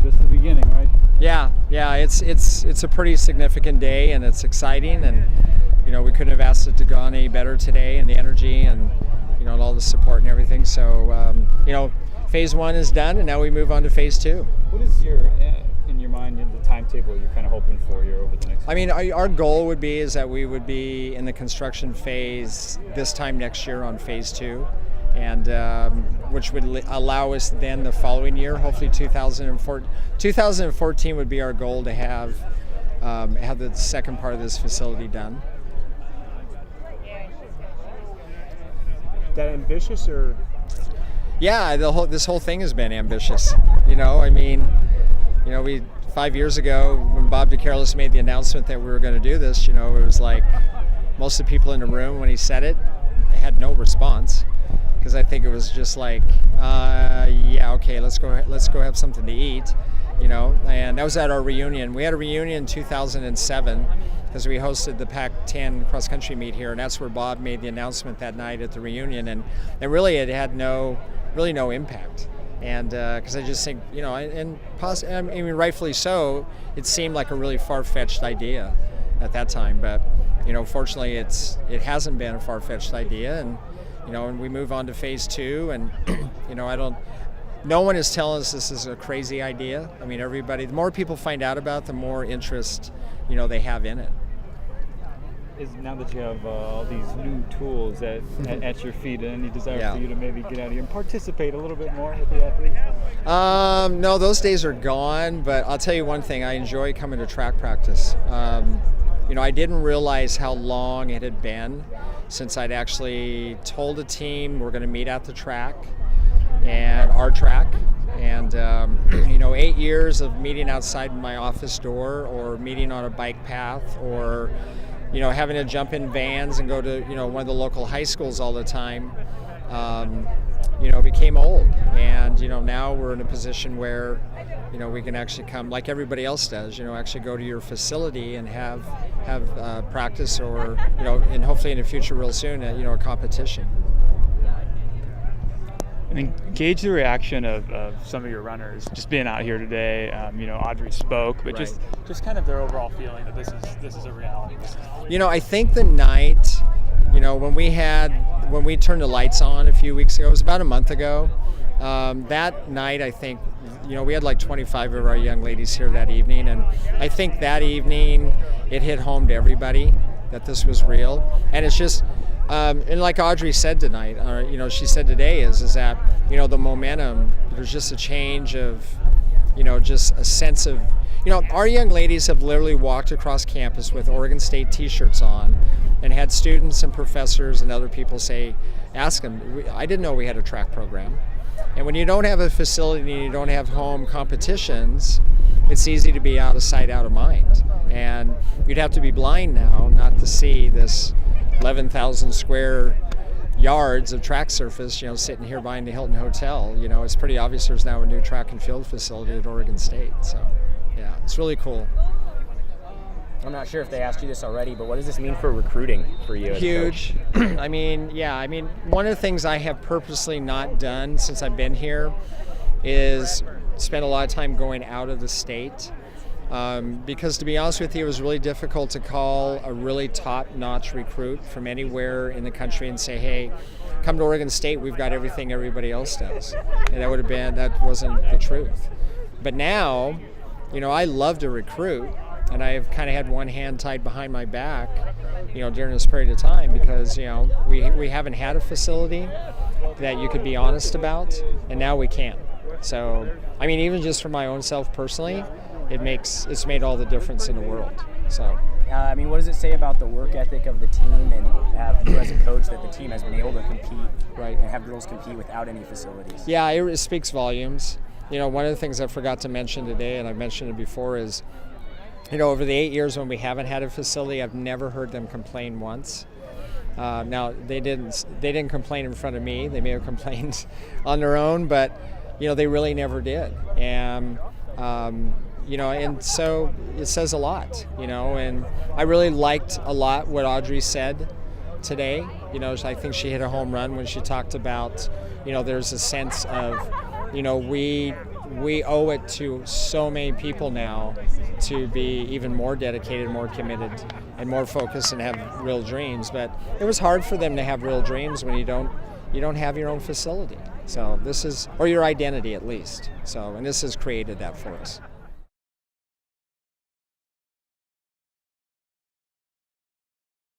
just the beginning, right? Yeah, it's a pretty significant day, and it's exciting, and we couldn't have asked it to go any better today, and the energy and and all the support and everything. So phase 1 is done, and now we move on to phase 2. What is in your mind, the timetable you're kind of hoping for here over the next? I mean, our goal would be is that we would be in the construction phase this time next year on phase 2, and which would allow us then the following year, hopefully 2014 would be our goal to have the second part of this facility done. That ambitious, or? Yeah, this whole thing has been ambitious. We 5 years ago when Bob DeCarlos made the announcement that we were going to do this, it was like most of the people in the room when he said it, they had no response, because I think it was just like, yeah, okay, let's go have something to eat, And that was at our reunion. We had a reunion in 2007. Because we hosted the Pac-10 cross-country meet here, and that's where Bob made the announcement that night at the reunion, and really it had no impact, and because I just think, rightfully so, it seemed like a really far-fetched idea at that time, but fortunately it hasn't been a far-fetched idea, and and we move on to phase 2, and no one is telling us this is a crazy idea. I mean, the more people find out about it, the more interest they have in it. Is now that you have all these new tools at your feet, any desire for you to maybe get out here and participate a little bit more with the athletes? No, those days are gone, but I'll tell you one thing, I enjoy coming to track practice. I didn't realize how long it had been since I'd actually told a team we're going to meet at the track, and our track, and 8 years of meeting outside my office door, or meeting on a bike path, or having to jump in vans and go to one of the local high schools all the time, became old, and now we're in a position where we can actually come like everybody else does, actually go to your facility and have practice, or and hopefully in the future real soon a competition. And gauge the reaction of some of your runners just being out here today. Audrey spoke, but right. just kind of their overall feeling that this is a reality. I think the night, when we turned the lights on a few weeks ago, it was about a month ago. That night, I think, we had like 25 of our young ladies here that evening, and I think that evening it hit home to everybody that this was real, and it's just. And like Audrey said tonight, she said today is that, the momentum, there's just a change of, just a sense of, our young ladies have literally walked across campus with Oregon State t-shirts on and had students and professors and other people ask them, I didn't know we had a track program. And when you don't have a facility and you don't have home competitions, it's easy to be out of sight, out of mind. And you'd have to be blind now not to see this 11,000 square yards of track surface, sitting here behind the Hilton Hotel. It's pretty obvious there's now a new track and field facility at Oregon State. So, yeah, it's really cool. I'm not sure if they asked you this already, but what does this mean for recruiting for you? Huge. One of the things I have purposely not done since I've been here is spend a lot of time going out of the state. Because to be honest with you, it was really difficult to call a really top-notch recruit from anywhere in the country and say, hey, come to Oregon State, we've got everything everybody else does. And that wasn't the truth. But now, I love to recruit, and I've kind of had one hand tied behind my back, during this period of time, because, we haven't had a facility that you could be honest about, and now we can. So, even just for my own self personally, it's made all the difference in the world. So, what does it say about the work ethic of the team, and have you as a coach that the team has been able to compete, right, and have girls compete without any facilities? Yeah, it speaks volumes. One of the things I forgot to mention today, and I've mentioned it before, is over the 8 years when we haven't had a facility, I've never heard them complain once. Now they didn't complain in front of me. They may have complained on their own, but they really never did. And and so it says a lot, and I really liked a lot what Audrey said today. I think she hit a home run when she talked about, there's a sense of, we we owe it to so many people now to be even more dedicated, more committed, and more focused and have real dreams. But it was hard for them to have real dreams when you don't have your own facility. So this is, or your identity at least. So, and this has created that for us.